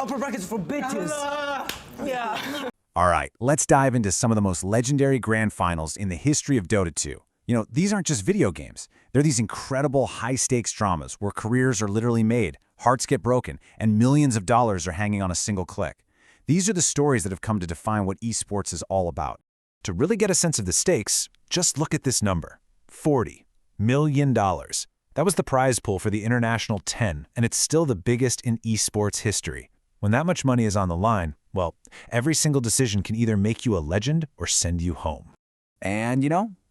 upper brackets for bitches. Yeah. All right, let's dive into some of the most legendary grand finals in the history of Dota 2. These aren't just video games. They're these incredible high-stakes dramas where careers are literally made, hearts get broken, and millions of dollars are hanging on a single click. These are the stories that have come to define what esports is all about. To really get a sense of the stakes, just look at this number, $40 million. That was the prize pool for the International 10, and it's still the biggest in esports history. When that much money is on the line, well, every single decision can either make you a legend or send you home. And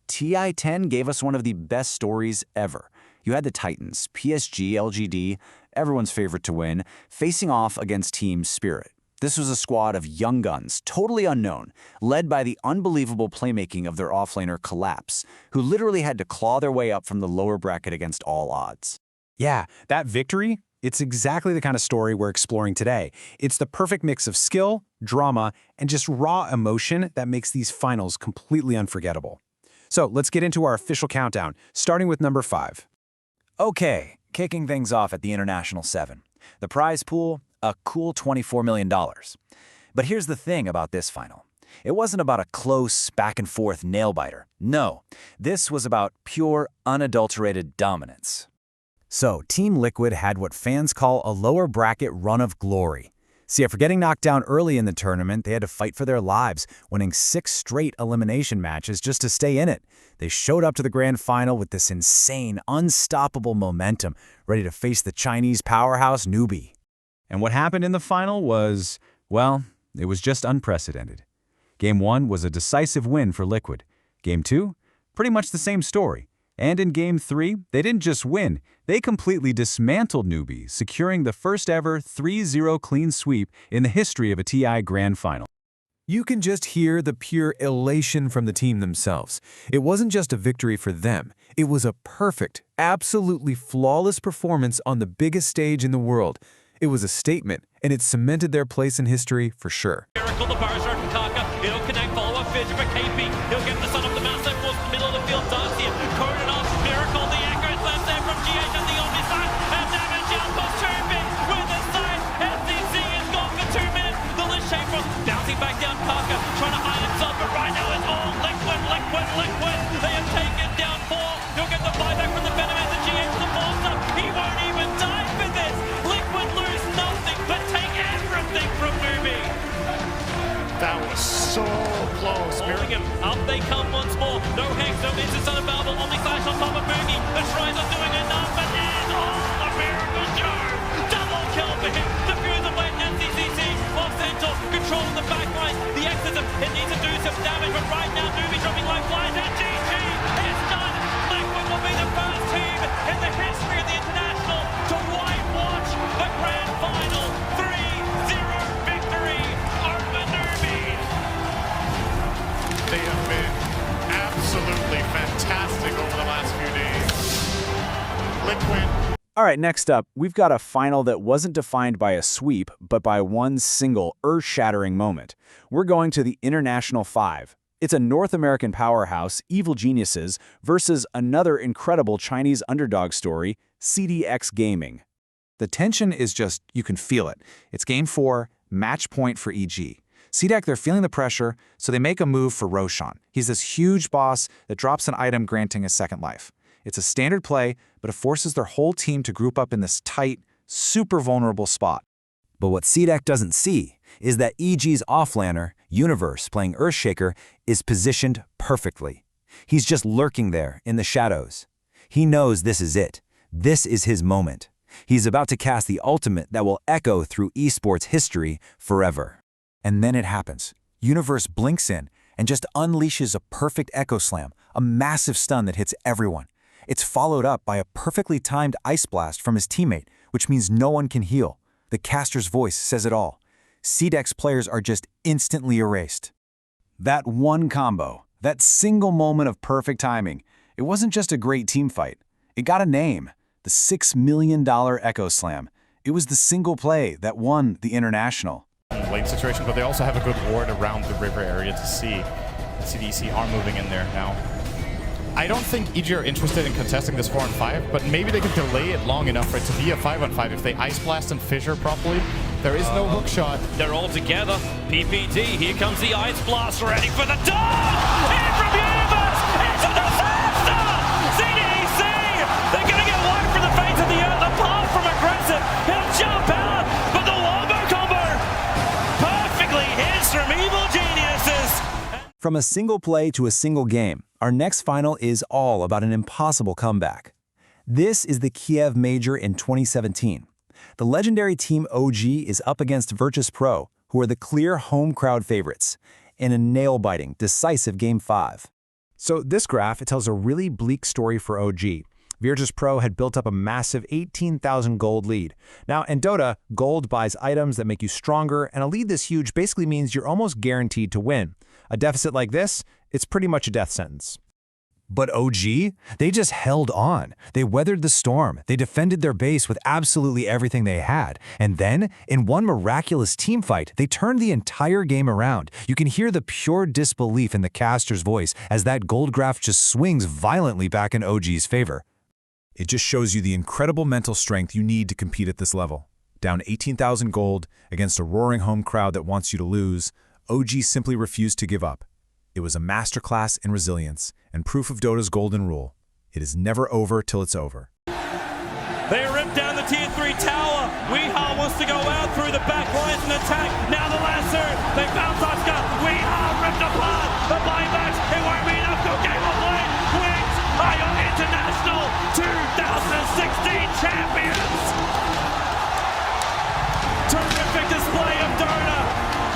TI-10 gave us one of the best stories ever. You had the Titans, PSG, LGD, everyone's favorite to win, facing off against Team Spirit. This was a squad of young guns, totally unknown, led by the unbelievable playmaking of their offlaner Collapse, who literally had to claw their way up from the lower bracket against all odds. Yeah, that victory, it's exactly the kind of story we're exploring today. It's the perfect mix of skill, drama, and just raw emotion that makes these finals completely unforgettable. So let's get into our official countdown, starting with number 5. Okay, kicking things off at the International 7. The prize pool, a cool $24 million. But here's the thing about this final. It wasn't about a close, back-and-forth nail-biter. No, this was about pure, unadulterated dominance. So, Team Liquid had what fans call a lower bracket run of glory. See, after getting knocked down early in the tournament, they had to fight for their lives, winning 6 straight elimination matches just to stay in it. They showed up to the grand final with this insane, unstoppable momentum, ready to face the Chinese powerhouse Newbie. And what happened in the final was, well, it was just unprecedented. Game 1 was a decisive win for Liquid. Game 2, pretty much the same story. And in Game 3, they didn't just win, they completely dismantled Newbie, securing the first ever 3-0 clean sweep in the history of a TI Grand Final. You can just hear the pure elation from the team themselves. It wasn't just a victory for them, it was a perfect, absolutely flawless performance on the biggest stage in the world. It was a statement, and it cemented their place in history for sure. Miracle, the power start from Kaka. He'll connect, follow up, Fidget for KP. He'll get the sun up the mouse, that was the middle of the field, Darcy. Cordon off, Miracle, the echo is left there from GH on the Omni side. And damage out for 2 bit with the side. SCC is gone for 2 minutes. The list shape from bouncing back down Kaka, trying to hide himself, but right now it's all Liquid. They have taken down 4. He'll get the buyback from the Venom and the GH, the monster. He won't even die for this. Liquid lose nothing, but take everything from Newbie. That was so close. Holding him. Up they come once more. No Hex, no Instant Son of Babel. Omni Clash on top of Moogie. The Shrines are doing enough, but there's all a Miracle Joe. Double kill for him. The Fuse away NCCC. Off Centaur, controlling the backline. The Exorcism, it needs to do some damage, but right now Newbie dropping like flies. And GG is done. Liquid will be the first team in the history of the International to whitewash the grand final. 3-0 victory over Newbie. They have been absolutely fantastic over the last few days. Liquid. All right, next up, we've got a final that wasn't defined by a sweep, but by one single earth-shattering moment. We're going to the International 5. It's a North American powerhouse, Evil Geniuses, versus another incredible Chinese underdog story, CDX Gaming. The tension is just, you can feel it. It's Game 4, match point for EG. CDEC, they're feeling the pressure, so they make a move for Roshan. He's this huge boss that drops an item granting a second life. It's a standard play, but it forces their whole team to group up in this tight, super vulnerable spot. But what CDEC doesn't see is that EG's offlaner, Universe, playing Earthshaker, is positioned perfectly. He's just lurking there in the shadows. He knows this is it. This is his moment. He's about to cast the ultimate that will echo through esports history forever. And then it happens. Universe blinks in and just unleashes a perfect echo slam, a massive stun that hits everyone. It's followed up by a perfectly timed ice blast from his teammate, which means no one can heal. The caster's voice says it all. CDEC's players are just instantly erased. That one combo, that single moment of perfect timing, it wasn't just a great team fight. It got a name, the $6 million Echo Slam. It was the single play that won the International. Lane situation, but they also have a good ward around the river area to see. CDC are moving in there now. I don't think EG are interested in contesting this 4-on-5, but maybe they can delay it long enough for it to be a 5-on-5. If they Ice Blast and Fissure properly, There is no hook shot. They're all together. PPD, here comes the Ice Blast, ready for the dunk! In from Universe! It's a disaster! CDEC! They're going to get wide from the face of the earth, apart from aggressive. He'll jump out, but the wombo combo perfectly hits from Evil Geniuses. From a single play to a single game, our next final is all about an impossible comeback. This is the Kiev Major in 2017. The legendary Team OG is up against Virtus Pro, who are the clear home crowd favorites, in a nail-biting, decisive Game 5. So this graph, it tells a really bleak story for OG. Virtus Pro had built up a massive 18,000 gold lead. Now, in Dota, gold buys items that make you stronger, and a lead this huge basically means you're almost guaranteed to win. A deficit like this, it's pretty much a death sentence. But OG, they just held on. They weathered the storm. They defended their base with absolutely everything they had. And then, in one miraculous team fight, they turned the entire game around. You can hear the pure disbelief in the caster's voice as that gold graph just swings violently back in OG's favor. It just shows you the incredible mental strength you need to compete at this level. Down 18,000 gold against a roaring home crowd that wants you to lose, OG simply refused to give up. It was a masterclass in resilience and proof of Dota's golden rule. It is never over till it's over. They rip down the tier 3 tower. Weehaw wants to go out through the back lines and attack. Now the lasso. They bounce Oscar. Weehaw ripped apart. The buybacks. It won't be enough. Go game of lane. Wings are your international 2016 champions. Terrific display of Dota.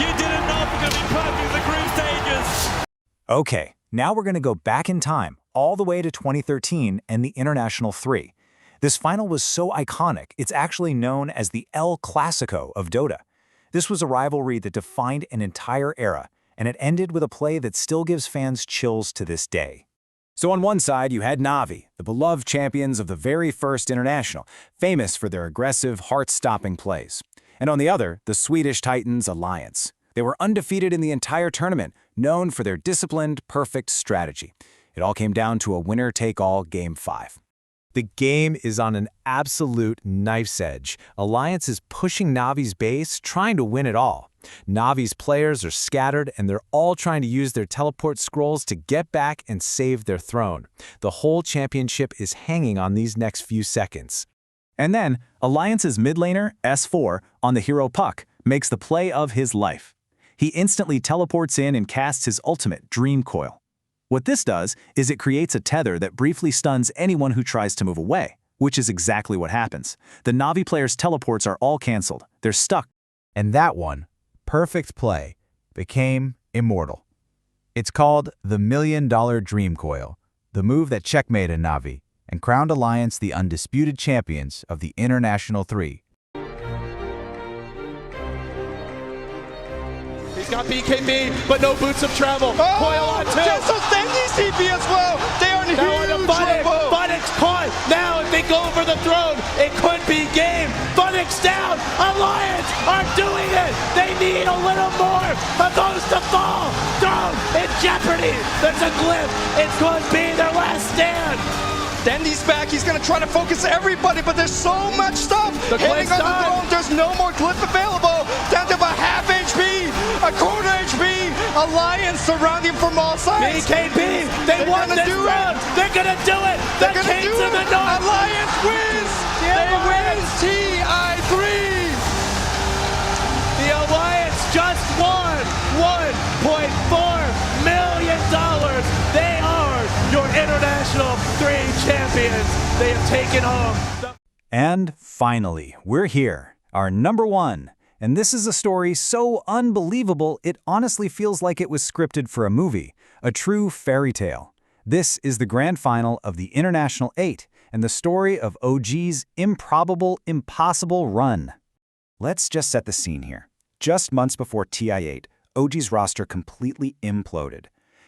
You didn't know it was going to be perfect in the group stages. Okay, now we're going to go back in time, all the way to 2013 and the International 3. This final was so iconic, it's actually known as the El Clasico of Dota. This was a rivalry that defined an entire era, and it ended with a play that still gives fans chills to this day. So on one side, you had Na'Vi, the beloved champions of the very first International, famous for their aggressive, heart-stopping plays. And on the other, the Swedish Titans Alliance. They were undefeated in the entire tournament, known for their disciplined, perfect strategy. It all came down to a winner-take-all Game 5. The game is on an absolute knife's edge. Alliance is pushing Na'Vi's base, trying to win it all. Na'Vi's players are scattered, and they're all trying to use their teleport scrolls to get back and save their throne. The whole championship is hanging on these next few seconds. And then, Alliance's mid laner, S4, on the hero Puck, makes the play of his life. He instantly teleports in and casts his ultimate, Dream Coil. What this does is it creates a tether that briefly stuns anyone who tries to move away, which is exactly what happens. The Na'Vi players' teleports are all cancelled. They're stuck. And that one, perfect play, became immortal. It's called the $1 Million Dream Coil, the move that checkmated Na'Vi and crowned Alliance the undisputed champions of the International 3. He's got BKB, but no boots of travel. Coil on two. Just Dendy's TP as well. They are in huge trouble. Funix caught. Now if they go for the throne, it could be game. Funix down. Alliance are doing it. They need a little more of those to fall. Throne in jeopardy. There's a glyph. It's going to be their last stand. Dendy's back. He's going to try to focus everybody, but there's so much stuff hitting on the throne. There's no more glyph available. Down to a half HP, a quarter HP. Alliance surrounding from all sides. BKB, they won this round. They're going to do it. They're going to do it. Alliance wins. They win TI3. The Alliance just won $1.4 million. They are your International 3 champions. They have taken home. And finally, we're here, our number one. And this is a story so unbelievable, it honestly feels like it was scripted for a movie, a true fairy tale. This is the grand final of the International 8 and the story of OG's improbable, impossible run. Let's just set the scene here. Just months before TI8, OG's roster completely imploded.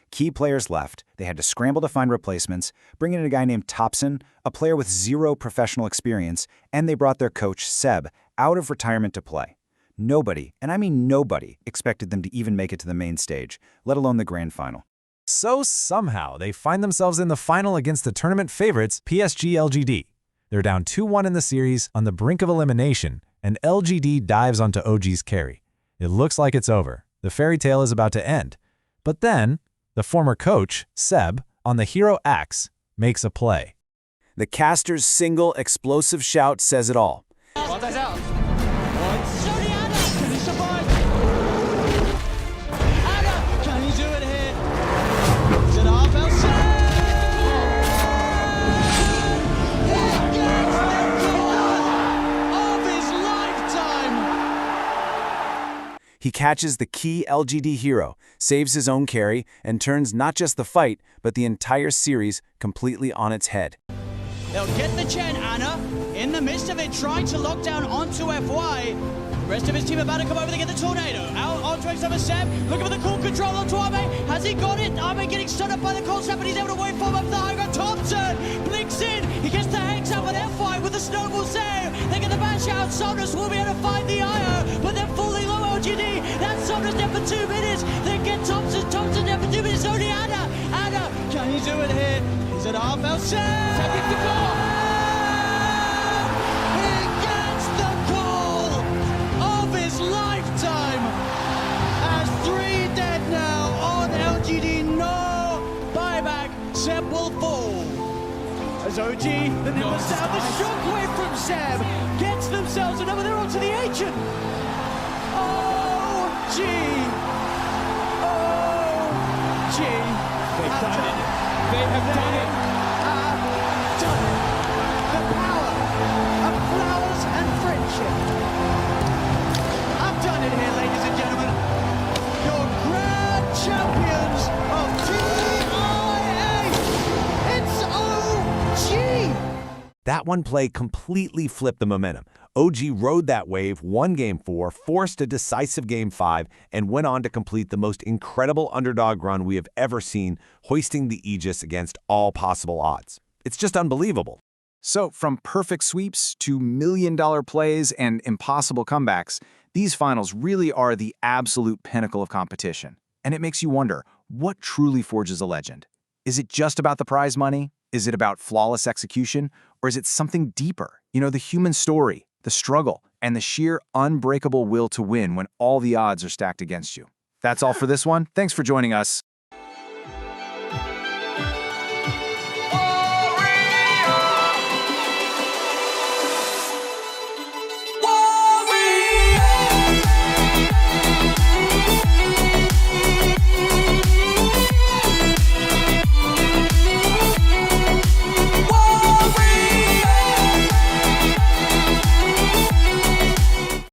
Key players left, they had to scramble to find replacements, bring in a guy named Topson, a player with zero professional experience, and they brought their coach, Seb, out of retirement to play. Nobody, and I mean nobody, expected them to even make it to the main stage, let alone the grand final. So somehow, they find themselves in the final against the tournament favorites, PSG LGD. They're down 2-1 in the series, on the brink of elimination, and LGD dives onto OG's carry. It looks like it's over. The fairy tale is about to end. But then, the former coach, Seb, on the hero Axe, makes a play. The caster's single explosive shout says it all. He catches the key LGD hero, saves his own carry, and turns not just the fight, but the entire series completely on its head. They'll get the Chen Anna in the midst of it, trying to lock down onto FY. The rest of his team about to come over to get the tornado. Out onto X7 Seb, looking for the cool control onto Arme. Has he got it? Arme getting stunned up by the cold snap, but he's able to wait for him up the high ground. Thompson blinks in. He gets the Hex out, but FY with the snowball save. They get the bash out. Somnus will be able to find the IO, but they're falling low. LGD. That's Somnus dead for 2 minutes. They get Thompson. Thompson dead for 2 minutes. Only Anna. Anna, can he do it here? He's at half L save. Take it to goal. He gets the call of his lifetime. As 3 dead now on LGD. No buyback. Seb will fall. As OG, the Nimbus down, the shockwave from Seb gets themselves another. They're onto the agent. OG. OG. They've done it. They have done it. Done it. The power of flowers and friendship. I've done it here, ladies and gentlemen. Your grand champions of TIA. It's OG. That one play completely flipped the momentum. OG rode that wave, won Game 4, forced a decisive Game 5, and went on to complete the most incredible underdog run we have ever seen, hoisting the Aegis against all possible odds. It's just unbelievable. So, from perfect sweeps to million-dollar plays and impossible comebacks, these finals really are the absolute pinnacle of competition. And it makes you wonder, what truly forges a legend? Is it just about the prize money? Is it about flawless execution? Or is it something deeper? You know, the human story, the struggle, and the sheer unbreakable will to win when all the odds are stacked against you. That's all for this one. Thanks for joining us.